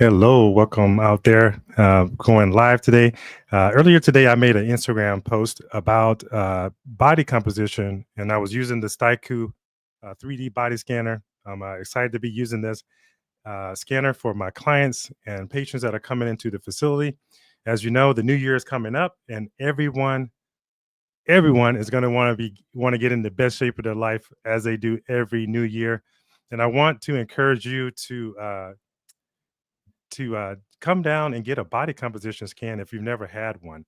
Hello, welcome out there. Going live today. Earlier today, I made an Instagram post about body composition, and I was using the Staiku 3D body scanner. I'm excited to be using this scanner for my clients and patients that are coming into the facility. As you know, the new year is coming up, and everyone is going to want to get in the best shape of their life as they do every new year. And I want to encourage you to come down and get a body composition scan if you've never had one.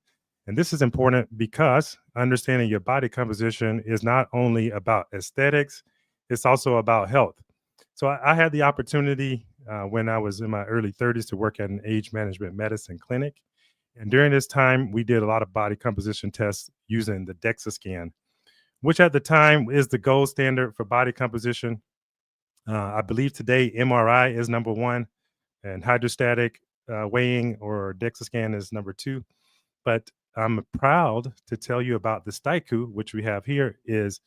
And this is important because understanding your body composition is not only about aesthetics, it's also about health. So I had the opportunity when I was in my early 30s to work at an age management medicine clinic. And during this time, we did a lot of body composition tests using the DEXA scan, which at the time is the gold standard for body composition. I believe today MRI is number one and hydrostatic weighing or DEXA scan is number two. But I'm proud to tell you about the Staiku, which we have here, is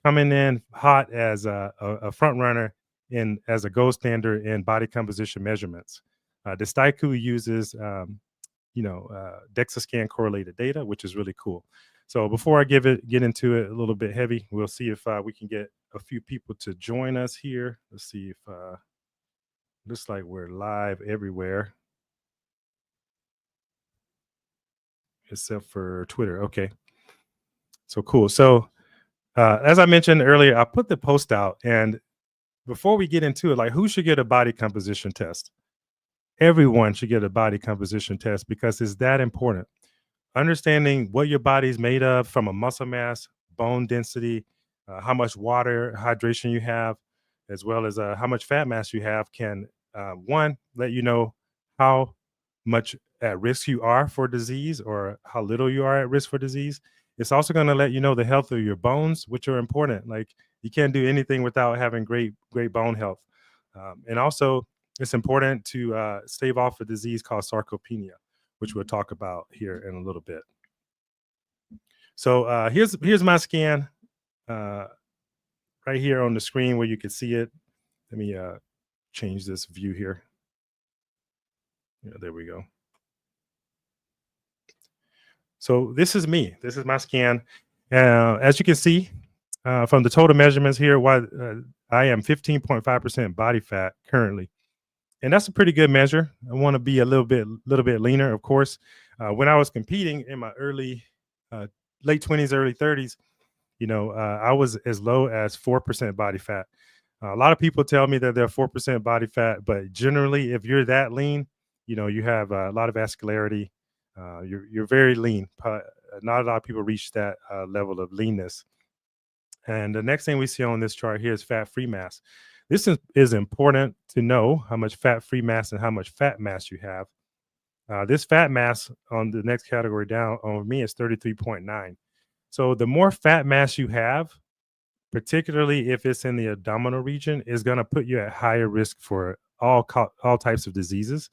coming in hot as a front runner in as a gold standard in body composition measurements. The Staiku uses DEXA scan correlated data, which is really cool. So before I get into it a little bit heavy, we'll see if we can get a few people to join us here. Let's see if looks like we're live everywhere except for Twitter. Okay, so cool. So as I mentioned earlier, I put the post out, and before we get into it, like who should get a body composition test? Everyone should get a body composition test because it's that important. Understanding what your body's made of from a muscle mass, bone density, how much water, hydration you have, as well as how much fat mass you have, can one let you know how much at risk you are for disease or how little you are at risk for disease. It's also going to let you know the health of your bones, which are important. Like you can't do anything without having great bone health. And also, it's important to stave off a disease called sarcopenia, which we'll talk about here in a little bit. So here's my scan uh, right here on the screen where you can see it. Let me change this view here. Yeah, there we go. So this is me. This is my scan. As you can see from the total measurements here, I am 15.5% body fat currently, and that's a pretty good measure. I want to be a little bit leaner, of course. When I was competing in my uh, late 20s, early 30s, I was as low as 4% body fat. A lot of people tell me that they're 4% body fat, but generally, if you're that lean, you have a lot of vascularity. You're very lean. Not a lot of people reach that level of leanness. And the next thing we see on this chart here is fat-free mass. This is important to know how much fat-free mass and how much fat mass you have. This fat mass on the next category down on me is 33.9. So the more fat mass you have, particularly if it's in the abdominal region, is going to put you at higher risk for all types of diseases.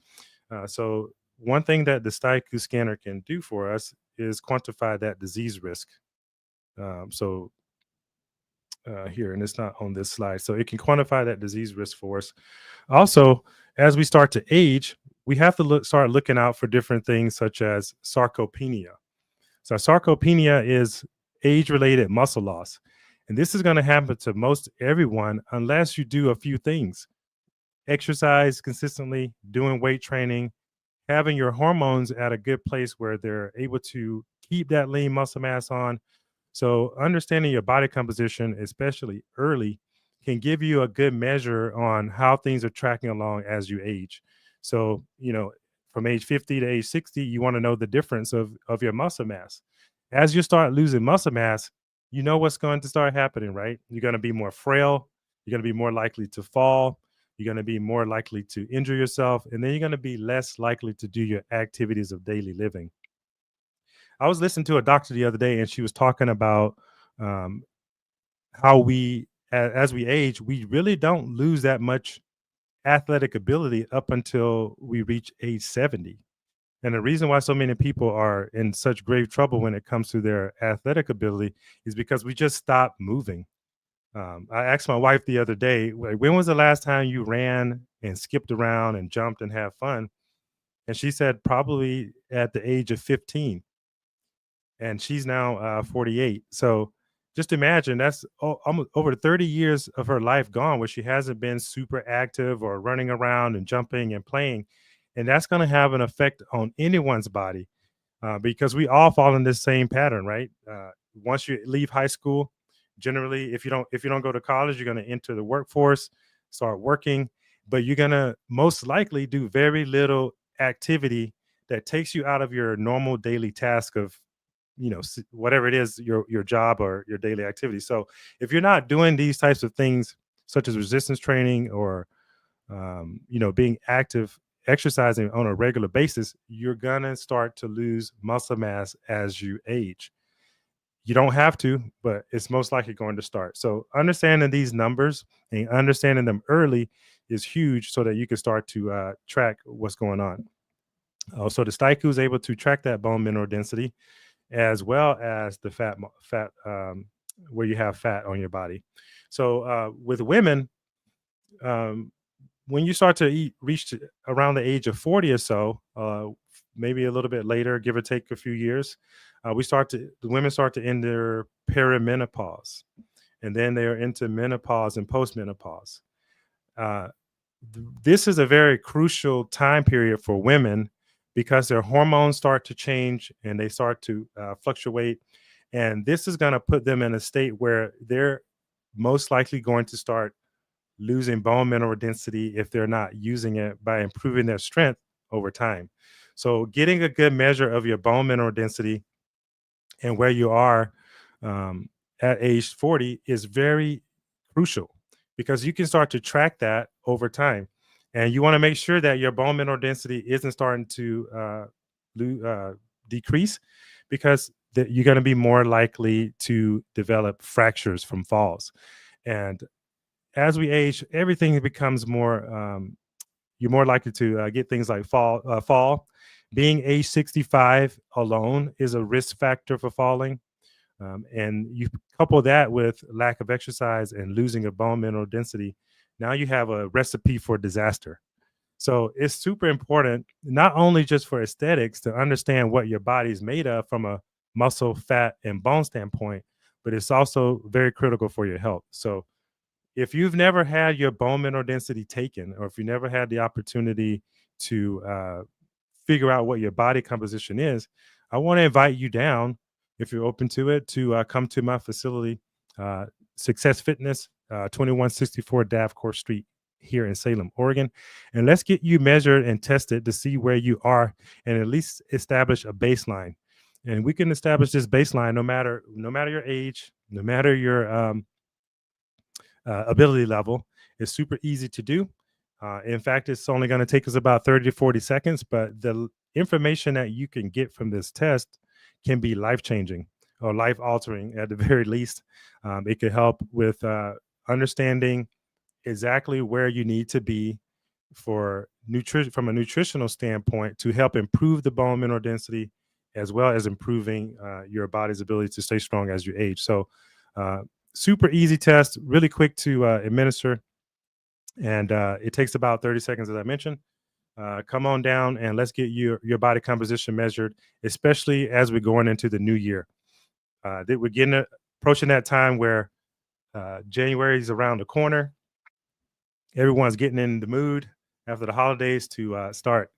So one thing that the STICU scanner can do for us is quantify that disease risk. So here, and it's not on this slide. So it can quantify that disease risk for us. Also, as we start to age, we have to start looking out for different things such as sarcopenia. So sarcopenia is age-related muscle loss. And this is going to happen to most everyone unless you do a few things. Exercise consistently, doing weight training, having your hormones at a good place where they're able to keep that lean muscle mass on. So understanding your body composition, especially early, can give you a good measure on how things are tracking along as you age. So, from age 50 to age 60, you want to know the difference of your muscle mass. As you start losing muscle mass, you know what's going to start happening, right? You're going to be more frail. You're going to be more likely to fall. You're going to be more likely to injure yourself. And then you're going to be less likely to do your activities of daily living. I was listening to a doctor the other day, and she was talking about um, how as we age, we really don't lose that much athletic ability up until we reach age 70. And the reason why so many people are in such grave trouble when it comes to their athletic ability is because we just stop moving. I asked my wife the other day, like, when was the last time you ran and skipped around and jumped and had fun? And she said probably at the age of 15, and she's now 48. So just imagine that's almost over 30 years of her life gone where she hasn't been super active or running around and jumping and playing. And that's going to have an effect on anyone's body, because we all fall in this same pattern, right? Once you leave high school, generally, if you don't go to college, you're going to enter the workforce, start working, but you're going to most likely do very little activity that takes you out of your normal daily task of whatever it is, your job or your daily activity. So if you're not doing these types of things such as resistance training or being active, exercising on a regular basis, you're gonna start to lose muscle mass as you age. You don't have to, but it's most likely going to start. So understanding these numbers and understanding them early is huge, so that you can start to track what's going on. So the Staiku is able to track that bone mineral density as well as the fat, where you have fat on your body. So with women, um, when you start to reach around the age of 40 or so, maybe a little bit later, give or take a few years, the women start to enter perimenopause, and then they are into menopause and postmenopause. Uh, this is a very crucial time period for women because their hormones start to change and they start to fluctuate. And this is going to put them in a state where they're most likely going to start losing bone mineral density if they're not using it by improving their strength over time. So, getting a good measure of your bone mineral density and where you are um, at age 40 is very crucial, because you can start to track that over time. And you want to make sure that your bone mineral density isn't starting to decrease, because you're going to be more likely to develop fractures from falls. And as we age, everything becomes more, you're more likely to get things like fall. Being age 65 alone is a risk factor for falling. And you couple that with lack of exercise and losing of bone mineral density, now you have a recipe for disaster. So it's super important, not only just for aesthetics, to understand what your body's made of from a muscle, fat, and bone standpoint, but it's also very critical for your health. So if you've never had your bone mineral density taken, or if you never had the opportunity to figure out what your body composition is, I want to invite you down, if you're open to it, to come to my facility, uh, Success Fitness, 2164 Davcourt Street here in Salem, Oregon. And let's get you measured and tested to see where you are and at least establish a baseline. And we can establish this baseline no matter your age, no matter your ability level. Is super easy to do. In fact, it's only going to take us about 30 to 40 seconds, but the information that you can get from this test can be life changing or life altering at the very least. It could help with understanding exactly where you need to be for nutrition from a nutritional standpoint to help improve the bone mineral density, as well as improving your body's ability to stay strong as you age. So, uh, super easy test, really quick to administer, and it takes about 30 seconds, as I mentioned. Come on down and let's get your body composition measured, especially as we're going into the new year. That we're getting approaching that time where January is around the corner. Everyone's getting in the mood after the holidays to start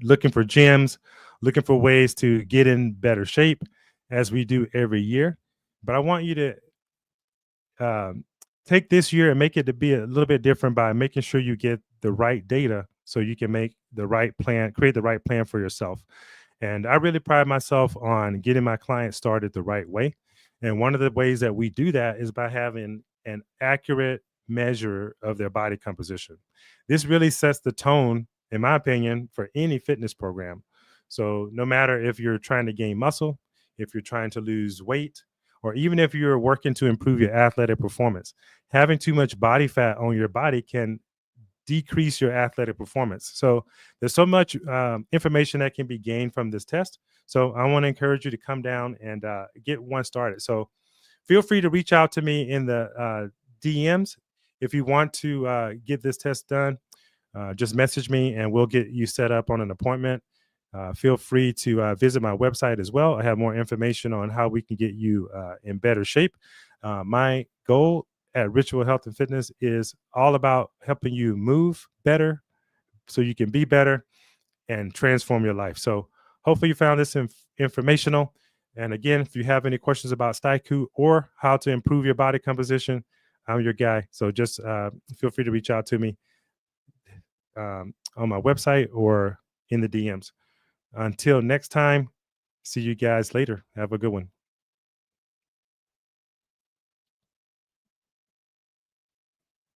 looking for gyms, looking for ways to get in better shape, as we do every year. But I want you to um, take this year and make it to be a little bit different by making sure you get the right data so you can make the right plan, create the right plan for yourself. And I really pride myself on getting my clients started the right way. And one of the ways that we do that is by having an accurate measure of their body composition. This really sets the tone, in my opinion, for any fitness program. So no matter if you're trying to gain muscle, if you're trying to lose weight, or even if you're working to improve your athletic performance, having too much body fat on your body can decrease your athletic performance. So there's so much information that can be gained from this test. So I want to encourage you to come down and get one started. So feel free to reach out to me in the DMs. If you want to get this test done, just message me and we'll get you set up on an appointment. Feel free to visit my website as well. I have more information on how we can get you in better shape. My goal at Ritual Health and Fitness is all about helping you move better so you can be better and transform your life. So hopefully you found this informational. And again, if you have any questions about Staiku or how to improve your body composition, I'm your guy. So just feel free to reach out to me on my website or in the DMs. Until next time, see you guys later. Have a good one.